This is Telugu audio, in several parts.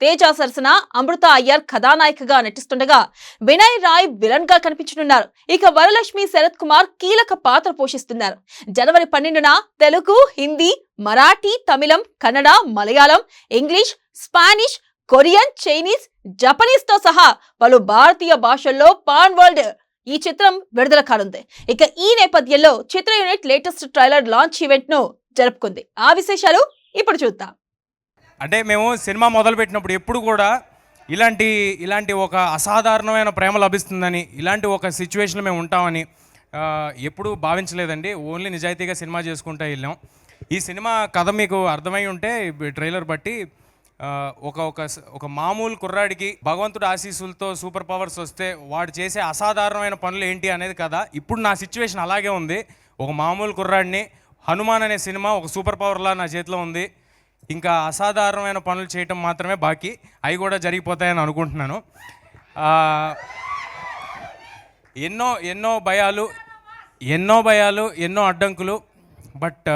తేజ సరసన అమృత అయ్యర్ కథానాయికగా నటిస్తుండగా వినయ్ రాయ్ విలన్ గా కనిపించనున్నారు. ఇక వరలక్ష్మి శరత్ కుమార్ కీలక పాత్ర పోషిస్తున్నారు. జనవరి 12న Telugu, Hindi, Marathi, Tamil, Kannada, Malayalam, English, Spanish, Korean, Chinese, Japanese తో సహా పలు భారతీయ భాషల్లో పాన్ వరల్డ్ ఈ చిత్రం విడుదల కానుంది. ఇక ఈ నేపథ్యంలో చిత్ర unit latest trailer launch event ను జరుపుకుంది. ఆ విశేషాలు ఇప్పుడు చూద్దాం. అంటే మేము సినిమా మొదలుపెట్టినప్పుడు ఎప్పుడు కూడా ఇలాంటి ఒక అసాధారణమైన ప్రేమ లభిస్తుందని, ఇలాంటి ఒక సిచ్యువేషన్లో మేము ఉంటామని ఎప్పుడూ భావించలేదండి. ఓన్లీ నిజాయితీగా సినిమా చేసుకుంటూ వెళ్ళాం. ఈ సినిమా కథ మీకు అర్థమై ఉంటే ట్రైలర్ బట్టి ఒక మామూలు కుర్రాడికి భగవంతుడి ఆశీస్సులతో సూపర్ పవర్స్ వస్తే వాడు చేసే అసాధారణమైన పనులు ఏంటి అనేది కదా. ఇప్పుడు నా సిచ్యువేషన్ అలాగే ఉంది. ఒక మామూలు కుర్రాడిని, హనుమాన్ అనే సినిమా ఒక సూపర్ పవర్లా నా చేతిలో ఉంది. ఇంకా అసాధారణమైన పనులు చేయటం మాత్రమే బాకీ, అవి కూడా జరిగిపోతాయని అనుకుంటున్నాను. ఎన్నో భయాలు, ఎన్నో అడ్డంకులు, బట్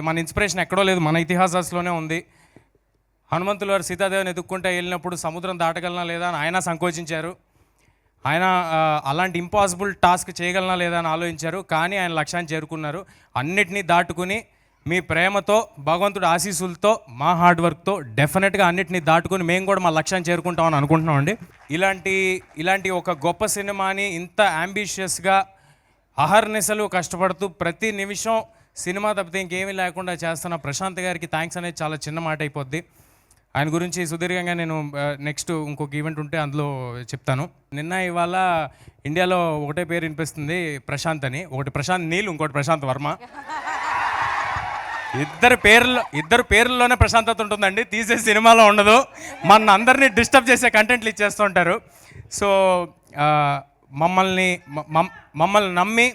మన ఇన్స్పిరేషన్ ఎక్కడో లేదు, మన ఇతిహాసాల్లోనే ఉంది. హనుమంతులు వారు సీతాదేవిని ఎదుక్కుంటే వెళ్ళినప్పుడు సముద్రం దాటగలనా లేదా అని ఆయన సంకోచించారు. ఆయన అలాంటి ఇంపాసిబుల్ టాస్క్ చేయగలనా లేదా అని ఆలోచించారు. కానీ ఆయన లక్ష్యాన్ని చేరుకున్నారు. అన్నిటినీ దాటుకుని మీ ప్రేమతో, భగవంతుడి ఆశీస్సులతో, మా హార్డ్ వర్క్తో డెఫినెట్గా అన్నిటినీ దాటుకుని మేము కూడా మా లక్ష్యాన్ని చేరుకుంటామని అనుకుంటున్నామండి. ఇలాంటి ఒక గొప్ప సినిమాని ఇంత అంబిషియస్గా అహర్నిశలు కష్టపడుతూ ప్రతి నిమిషం సినిమా తప్పితే ఇంకేమీ లేకుండా చేస్తున్న ప్రశాంత్ గారికి థ్యాంక్స్ అనేది చాలా చిన్న మాట అయిపోద్ది. ఆయన గురించి సుదీర్ఘంగా నేను నెక్స్ట్ ఇంకొక ఈవెంట్ ఉంటే అందులో చెప్తాను. ఇవాళ ఇండియాలో ఒకటే పేరు వినిపిస్తుంది, ప్రశాంత్ అని. ఒకటి ప్రశాంత్ నీల్, ఇంకోటి ప్రశాంత్ వర్మ. ఇద్దరు పేర్లలోనే ప్రశాంతత ఉంటుందండి, తీసే సినిమాలో ఉండదు. మన అందరినీ డిస్టర్బ్ చేసే కంటెంట్లు ఇచ్చేస్తూ ఉంటారు. సో మమ్మల్ని నమ్మి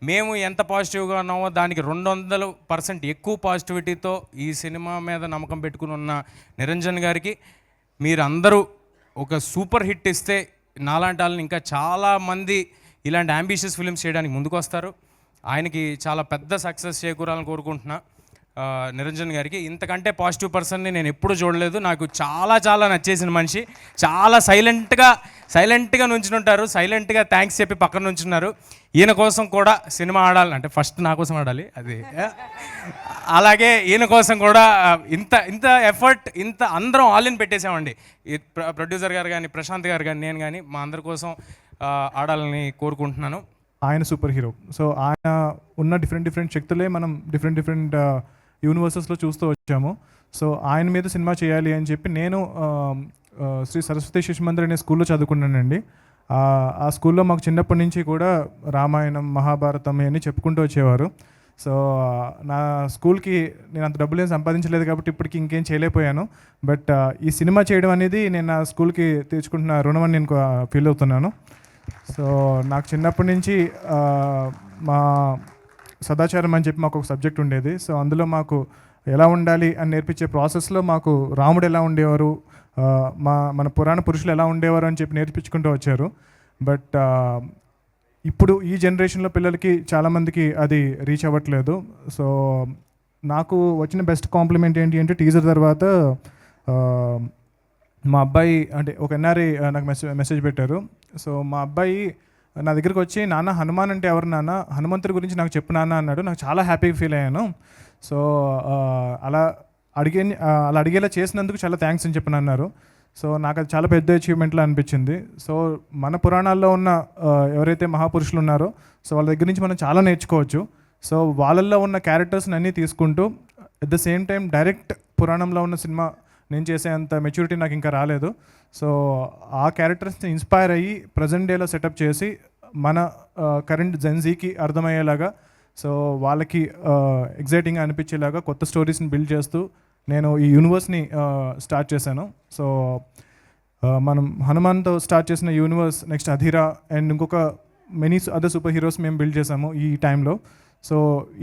మేము ఎంత పాజిటివ్గా ఉన్నామో దానికి 200% ఎక్కువ పాజిటివిటీతో ఈ సినిమా మీద నమ్మకం పెట్టుకుని ఉన్న నిరంజన్ గారికి మీరందరూ ఒక సూపర్ హిట్ ఇస్తే నాలాంటి వాళ్ళని ఇంకా చాలామంది ఇలాంటి అంబిషియస్ ఫిల్మ్స్ చేయడానికి ముందుకు వస్తారు. ఆయనకి చాలా పెద్ద సక్సెస్ చేకూరాలని కోరుకుంటున్నా. నిరంజన్ గారికి ఇంతకంటే పాజిటివ్ పర్సన్ని నేను ఎప్పుడు చూడలేదు. నాకు చాలా నచ్చేసిన మనిషి. చాలా సైలెంట్గా నుంచుంటారు, సైలెంట్గా థ్యాంక్స్ చెప్పి పక్కన నుంచున్నారు. ఈయన కోసం కూడా సినిమా ఆడాలి అంటే ఫస్ట్ నా కోసం ఆడాలి, అది అలాగే ఈయన కోసం కూడా ఇంత ఎఫర్ట్, ఇంత అందరం ఆల్ ఇన్ పెట్టేసామండి. ప్రొడ్యూసర్ గారు కానీ, ప్రశాంత్ గారు కానీ, నేను కానీ మా అందరి కోసం ఆడాలని కోరుకుంటున్నాను. ఆయన సూపర్ హీరో. సో ఆయన ఉన్న డిఫరెంట్ శక్తులే మనం డిఫరెంట్ యూనివర్సెస్లో చూస్తూ వచ్చాము. సో ఆయన మీద సినిమా చేయాలి అని చెప్పి నేను శ్రీ సరస్వతి శిశు మందిర్ అనే స్కూల్లో చదువుకున్నానండి. ఆ స్కూల్లో మాకు చిన్నప్పటి నుంచి కూడా రామాయణం, మహాభారతం అని చెప్పుకుంటూ వచ్చేవారు. సో నా స్కూల్కి నేను అంత డబ్బులు ఏం సంపాదించలేదు కాబట్టి ఇప్పటికి ఇంకేం చేయలేకపోయాను. బట్ ఈ సినిమా చేయడం అనేది నేను నా స్కూల్కి తీర్చుకుంటున్న రుణం అని నేను ఫీల్ అవుతున్నాను. సో నాకు చిన్నప్పటి నుంచి మా సదాచారం అని చెప్పి మాకు ఒక సబ్జెక్ట్ ఉండేది. సో అందులో మాకు ఎలా ఉండాలి అని నేర్పించే ప్రాసెస్లో మాకు రాముడు ఎలా ఉండేవారు, మన పురాణ పురుషులు ఎలా ఉండేవారు అని చెప్పి నేర్పించుకుంటూ వచ్చారు. బట్ ఇప్పుడు ఈ జనరేషన్లో పిల్లలకి చాలామందికి అది రీచ్ అవ్వట్లేదు. సో నాకు వచ్చిన బెస్ట్ కాంప్లిమెంట్ ఏంటి అంటే టీజర్ తర్వాత మా అబ్బాయి అంటే ఒక ఎన్ఆర్ఐ నాకు మెసేజ్ పెట్టారు. సో మా అబ్బాయి నా దగ్గరికి వచ్చి, నాన్న హనుమాన్ అంటే ఎవరు నాన్న, హనుమంతుడి గురించి నాకు చెప్పు నాన్న అన్నాడు. నాకు చాలా హ్యాపీగా ఫీల్ అయ్యాను. సో అలా అడిగేలా చేసినందుకు చాలా థ్యాంక్స్ అని చెప్పి అన్నారు. సో నాకు అది చాలా పెద్ద అచీవ్మెంట్లా అనిపించింది. సో మన పురాణాల్లో ఉన్న ఎవరైతే మహాపురుషులు ఉన్నారో సో వాళ్ళ దగ్గర నుంచి మనం చాలా నేర్చుకోవచ్చు. సో వాళ్ళల్లో ఉన్న క్యారెక్టర్స్ని అన్నీ తీసుకుంటూ at the same time direct పురాణంలో ఉన్న సినిమా నేను చేసేంత మెచ్యూరిటీ నాకు ఇంకా రాలేదు. సో ఆ క్యారెక్టర్స్ని ఇన్స్పైర్ అయ్యి ప్రజెంట్ డేలో సెటప్ చేసి మన కరెంట్ జెన్జీకి అర్థమయ్యేలాగా, సో వాళ్ళకి ఎగ్జైటింగ్గా అనిపించేలాగా కొత్త స్టోరీస్ని బిల్డ్ చేస్తూ నేను ఈ యూనివర్స్ని స్టార్ట్ చేశాను. సో మనం హనుమాన్తో స్టార్ట్ చేసిన యూనివర్స్ నెక్స్ట్ అధీరా అండ్ ఇంకొక మెనీ అదర్ సూపర్ హీరోస్ మేము బిల్డ్ చేసాము ఈ టైంలో. సో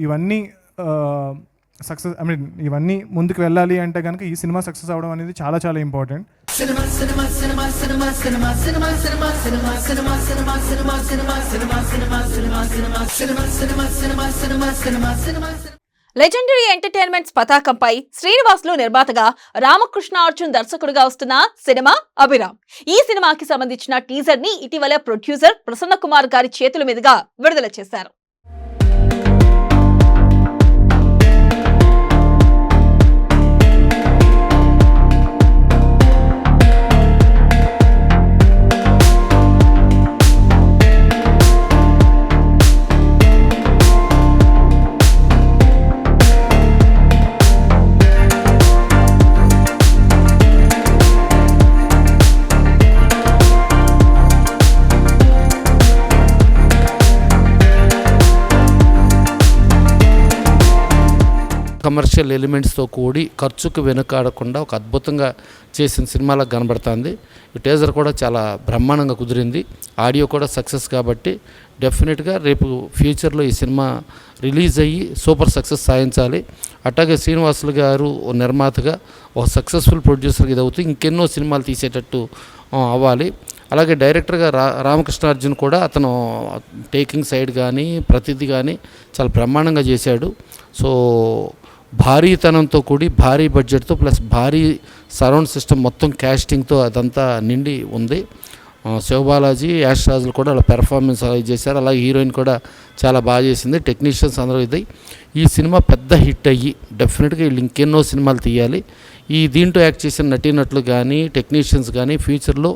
ఇవన్నీ సక్సెస్ ఇవన్నీ ముందుకు వెళ్ళాలి అంటే కనుక ఈ సినిమా సక్సెస్ అవ్వడం అనేది చాలా ఇంపార్టెంట్. లెజెండరీ ఎంటర్టైన్మెంట్స్ పతాకంపై శ్రీనివాసులు నిర్మాతగా, రామకృష్ణ అర్జున్ దర్శకుడిగా వస్తున్న సినిమా అభిరామ్. ఈ సినిమాకి సంబంధించిన టీజర్ ని ఇటీవల ప్రొడ్యూసర్ ప్రసన్న కుమార్ గారి చేతుల మీదుగా విడుదల చేశారు. కమర్షియల్ ఎలిమెంట్స్తో కూడి ఖర్చుకు వెనుకాడకుండా ఒక అద్భుతంగా చేసిన సినిమాలకు కనబడుతుంది. ఈ టీజర్ కూడా చాలా బ్రహ్మాండంగా కుదిరింది. ఆడియో కూడా సక్సెస్ కాబట్టి డెఫినెట్గా రేపు ఫ్యూచర్లో ఈ సినిమా రిలీజ్ అయ్యి సూపర్ సక్సెస్ సాధించాలి. అట్లాగే శ్రీనివాసులు గారు ఓ నిర్మాతగా ఒక సక్సెస్ఫుల్ ప్రొడ్యూసర్గా ఇది అవుతూ ఇంకెన్నో సినిమాలు తీసేటట్టు అవ్వాలి. అలాగే డైరెక్టర్గా రామకృష్ణార్జున్ కూడా అతను టేకింగ్ సైడ్ కానీ ప్రతిదీ కానీ చాలా బ్రహ్మాండంగా చేశాడు. సో భారీతనంతో కూడి భారీ బడ్జెట్తో ప్లస్ భారీ సరౌండ్ సిస్టమ్ మొత్తం క్యాస్టింగ్తో అదంతా నిండి ఉంది. శివబాలాజీ, యాష్ రాజులు కూడా అలా పెర్ఫార్మెన్స్ అలా చేశారు. అలాగే హీరోయిన్ కూడా చాలా బాగా చేసింది. టెక్నీషియన్స్ అందరూ ఇది ఈ సినిమా పెద్ద హిట్ అయ్యి డెఫినెట్గా వీళ్ళు ఇంకెన్నో సినిమాలు తీయాలి. ఈ దీంట్లో యాక్ట్ చేసిన నటీనటులు కానీ టెక్నీషియన్స్ కానీ ఫ్యూచర్లో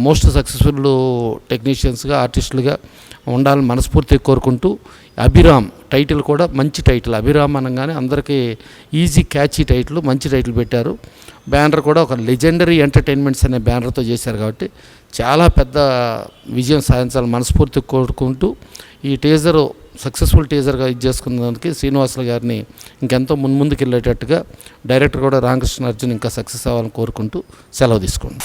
మోస్ట్ సక్సెస్ఫుల్ టెక్నీషియన్స్గా ఆర్టిస్టులుగా ఉండాలని మనస్ఫూర్తిగా కోరుకుంటూ, అభిరామ్ టైటిల్ కూడా మంచి టైటిల్. అభిరామ్ అనగానే అందరికీ ఈజీ క్యాచీ టైటిల్, మంచి టైటిల్ పెట్టారు. బ్యానర్ కూడా ఒక లెజెండరీ ఎంటర్టైన్మెంట్స్ అనే బ్యానర్తో చేశారు కాబట్టి చాలా పెద్ద విజయం సాధించాలని మనస్ఫూర్తిగా కోరుకుంటూ, ఈ టీజర్ సక్సెస్ఫుల్ టీజర్గా ఇది చేసుకున్నదానికి శ్రీనివాసులు గారిని ఇంకెంతో ముందుకు వెళ్ళేటట్టుగా డైరెక్టర్ కూడా రామకృష్ణ అర్జున్ ఇంకా సక్సెస్ అవ్వాలని కోరుకుంటూ సెలవు తీసుకోండి.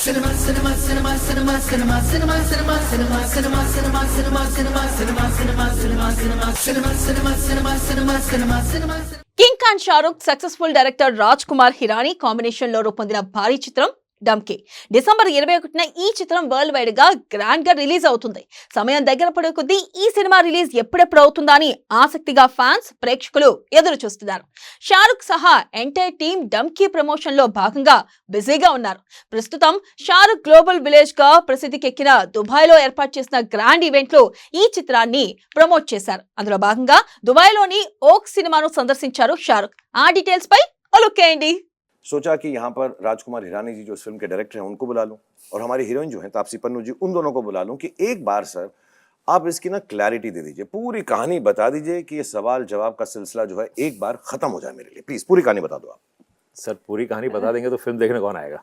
King Khan Shahrukh, successful director Raj Kumar Hirani combination లో రూపొందిన భారీ చిత్రం డంకీ. డిసెంబర్ 21న ఈ చిత్రం వరల్డ్ వైడ్ గా గ్రాండ్ గా రిలీజ్ అవుతుంది. సమయం దగ్గర పడే కొద్దీ ఈ సినిమా రిలీజ్ ఎప్పుడెప్పుడు అవుతుందా అని ఆసక్తిగా ఫ్యాన్స్, ప్రేక్షకులు ఎదురు చూస్తున్నారు. షారుఖ్ సహా ఎంటైర్ టీమ్ డంకీ ప్రమోషన్ లో భాగంగా బిజీగా ఉన్నారు. ప్రస్తుతం షారుఖ్ గ్లోబల్ విలేజ్ గా ప్రసిద్ధికెక్కిన దుబాయ్ లో ఏర్పాటు చేసిన గ్రాండ్ ఈవెంట్ లో ఈ చిత్రాన్ని ప్రమోట్ చేశారు. అందులో భాగంగా దుబాయ్ లోని ఓక్ సినిమాను సందర్శించారు షారుఖ్. ఆ డీటెయిల్స్ పై లుక్కేయండి. सोचा कि यहाँ पर राजकुमार हिरानी जी जो इस फिल्म के डायरेक्टर हैं उनको बुला लूं और हमारी हीरोइन जो है तापसी पन्नू जी, उन दोनों को बुला लूं कि एक बार सर आप इसकी ना क्लैरिटी दे दीजिए, पूरी कहानी बता दीजिए कि ये सवाल जवाब का सिलसिला जो है एक बार खत्म हो जाए मेरे लिए। प्लीज पूरी कहानी बता दो आप। सर पूरी कहानी बता देंगे तो फिल्म देखने कौन आएगा?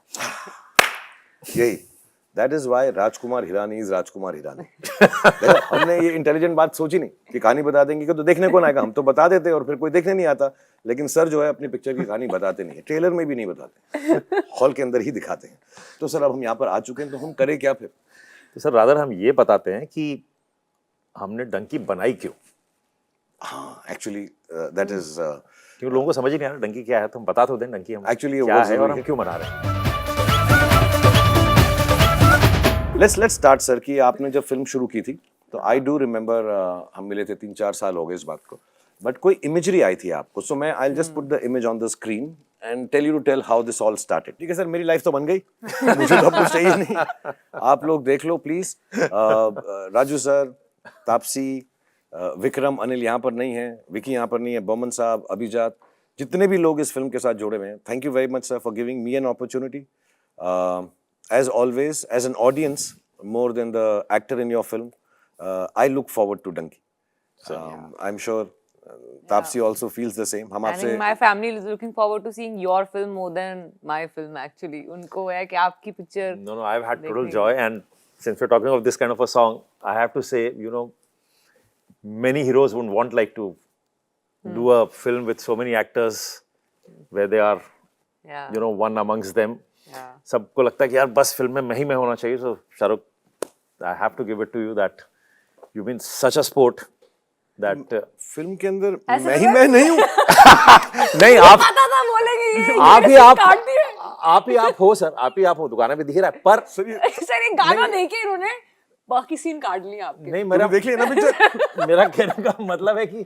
यही that is why Rajkumar Hirani is Rajkumar Hirani. हमने ये इंटेलिजेंट बात सोची नहीं कि कहानी बता देंगे कि तो देखने कौन आएगा। हम तो बता देते और फिर कोई देखने नहीं आता, लेकिन सर जो है अपनी पिक्चर की कहानी बताते नहीं है, ट्रेलर में भी नहीं बताते, हॉल के अंदर ही दिखाते हैं। तो सर अब हम यहाँ पर आ चुके हैं तो हम करें क्या फिर? तो सर रादर हम ये बताते हैं कि हमने डंकी बनाई क्यों। हाँ एक्चुअली दैट इज क्योंकि लोगों को समझ ही नहीं आ रहा डंकी क्या है, तो हम बता तो दें डंकी हम एक्चुअली क्या है और हम क्यों बना रहे हैं। लेट्स स्टार्ट सर कि आपने जब फिल्म शुरू की थी तो आई डू रिमेंबर हम मिले थे 3-4 साल हो गए इस बात को, बट कोई इमेजरी आई थी आपको, सो मैं I just put the image on the screen and tell you to tell how this all started. ठीक है सर, मेरी लाइफ तो बन गई, मुझे तो अब कुछ चाहिए नहीं, आप लोग देख लो प्लीज। राजू सर, तापसी, विक्रम, अनिल यहाँ पर नहीं है, विकी यहाँ पर नहीं है, बोमन साहब, अभिजात, जितने भी लोग इस फिल्म के साथ जुड़े हुए हैं, thank you very much sir for giving me an opportunity. As always, as an audience, more than the actor in your film, I look forward to Dunki. I'm sure Taapsee also feels the same. हम I आपसे think my family is looking forward to seeing your film more than my film actually. उनको है कि आपकी picture. No, I've had total joy, and since we're talking of this kind of a song, I have to say, you know, many heroes wouldn't want like to do a film with so many actors where they are, you know, one amongst them. सबको लगता है कि यार बस फिल्म में मैं होना चाहिए. So Shahrukh, I have to give it to you that you've been such a sport that film के अंदर मैं नहीं हूँ। नहीं आप पता था बोलेंगे ये आप ही काट दिए। आप ही आप हो सर, आप ही आप हो, दुकान पे दिख रहा है पर सर ये गाना देके इन्होंने बाकी सीन काट लिए आपके। नहीं मेरा देख लिया ना पिक्चर। मेरा कहने का मतलब है कि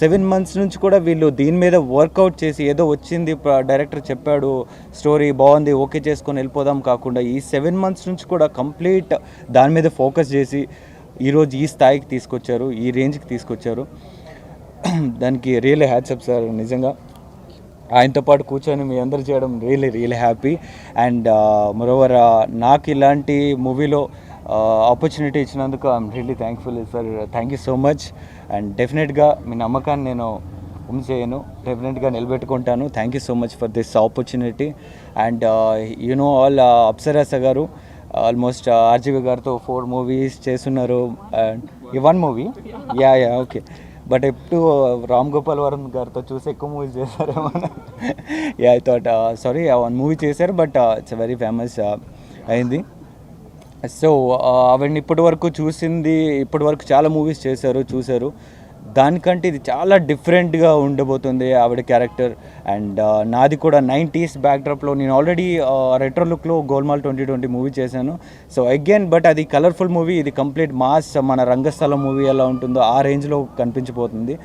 7 months నుంచి కూడా వీళ్ళు దీని మీద వర్కౌట్ చేసి ఏదో వచ్చింది డైరెక్టర్ చెప్పాడు స్టోరీ బాగుంది ఓకే చేసుకొని వెళ్ళిపోదాం కాకుండా ఈ 7 months నుంచి కూడా కంప్లీట్ దాని మీద ఫోకస్ చేసి ఈరోజు ఈ స్థాయికి తీసుకొచ్చారు, ఈ రేంజ్కి తీసుకొచ్చారు. దానికి రియల్లీ హ్యాట్సప్ సార్. నిజంగా ఆయనతో పాటు కూర్చొని మీ అందరు చేయడం రియల్లీ హ్యాపీ. అండ్ మరోవర్ నాకు ఇలాంటి మూవీలో ఆపర్చునిటీ ఇచ్చినందుకు I'm really thankful sir. Thank you so much. And డెఫినెట్గా మీ నమ్మకాన్ని నేను చేయను, డెఫినెట్గా నిలబెట్టుకుంటాను. Thank you so much for this opportunity. And you know all Apsara గారు ఆల్మోస్ట్ ఆర్జీవి గారితో 4 movies చేస్తున్నారు. ఈ 1 movie యా ఓకే, బట్ ఎప్పుడు రామ్ గోపాల్ వర్మ గారితో చూసి ఎక్కువ మూవీస్ చేశారేమో. Yeah I thought sorry 1 movie చేశారు, బట్ ఇట్స్ వెరీ ఫేమస్ అయింది. సో ఆవిడని ఇప్పటి వరకు చాలా మూవీస్ చూశారు. దానికంటే ఇది చాలా డిఫరెంట్గా ఉండబోతుంది ఆవిడ క్యారెక్టర్. అండ్ నాది కూడా 90s బ్యాక్డ్రాప్లో నేను ఆల్రెడీ రెట్రో లుక్లో గోల్మాల్ 2020 మూవీ చేశాను. సో అగైన్ బట్ అది కలర్ఫుల్ మూవీ, ఇది కంప్లీట్ మాస్, మన రంగస్థలం మూవీ ఎలా ఉంటుందో ఆ రేంజ్లో కనిపించబోతుంది.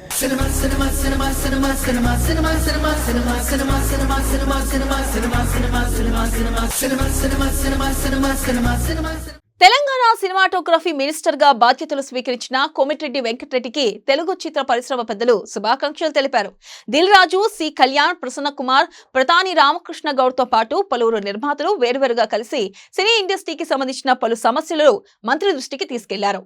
తెలంగాణ సినిమాటోగ్రఫీ మినిస్టర్ గా బాధ్యతలు స్వీకరించిన కోమటిరెడ్డి వెంకటరెడ్డికి తెలుగు చిత్ర పరిశ్రమ పెద్దలు శుభాకాంక్షలు తెలిపారు. దిల్ రాజు, సి కళ్యాణ్, ప్రసన్న కుమార్, ప్రతాని రామకృష్ణ గౌడ్ తో పాటు పలువురు నిర్మాతలు వేరువేరుగా కలిసి సినీ ఇండస్ట్రీకి సంబంధించిన పలు సమస్యలు మంత్రి దృష్టికి తీసుకెళ్లారు.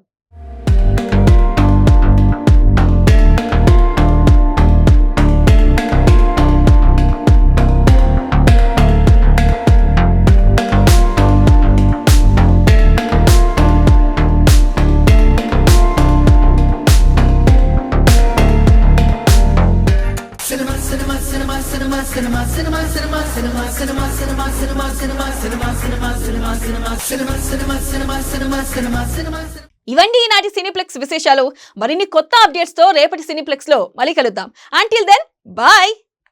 ఇవండి ఈనాటి సినీప్లెక్స్ విశేషాలు. మరిన్ని కొత్త అప్డేట్స్ తో రేపటి సినీప్లెక్స్ లో మళ్ళీ కలుద్దాం. Until then bye.